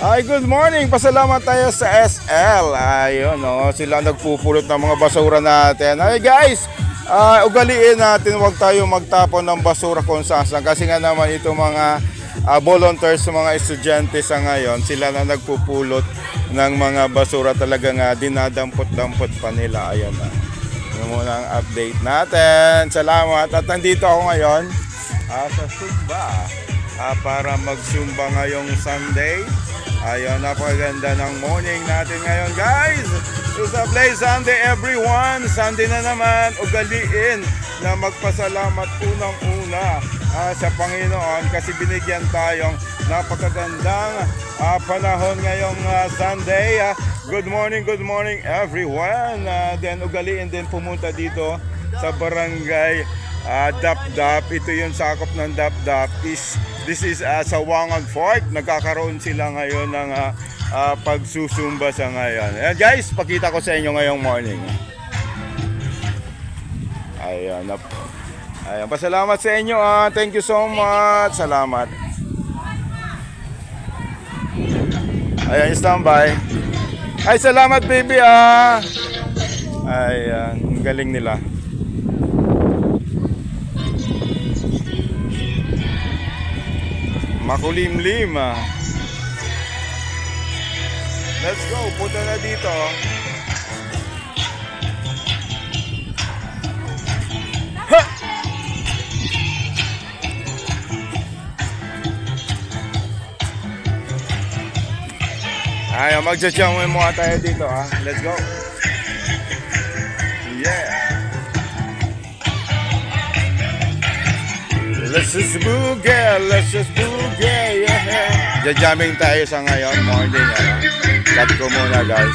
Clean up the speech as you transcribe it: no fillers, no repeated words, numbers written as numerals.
Ay, good morning. Pasalamat tayo sa SL. Ayun, no, sila nagpupulot ng mga basura natin. Ay, guys, ugaliin natin, huwag tayo magtapon ng basura kung saan. Kasi nga naman ito mga volunteers, mga estudyante sa ngayon, sila na nagpupulot ng mga basura, talaga nga dinadampot-dampot pa nila. Ayun na. Yan muna ang update natin. Salamat. At nandito ako ngayon sa Zumba para mag-Zumba ngayong Sunday. Ayun, napakaganda ng morning natin ngayon, guys. It's a play Sunday, everyone. Sunday na naman, ugaliin na magpasalamat unang-una sa Panginoon kasi binigyan tayong napakagandang panahon ngayong Sunday. Good morning everyone. Then ugaliin din pumunta dito sa barangay Dapdap. Ito yung sakop ng Dapdap. This is Sawangan Fort. Nagkakaroon sila ngayon ng pagsusumba sa ngayon. Ayan, guys, pakita ko sa inyo ngayong morning. Ayan, ayan, pasalamat sa inyo. Thank you so much. Salamat. Ayan, standby. Ay, salamat baby. Ayan, galing nila. Makulimlim. Let's go, punta na dito. Ha! Ay, magja-jam mo tayo dito, ha. Let's go. Yeah. Let's just boogie, yeah. Jajamming tayo sa ngayon, morning. Cut ko muna, guys.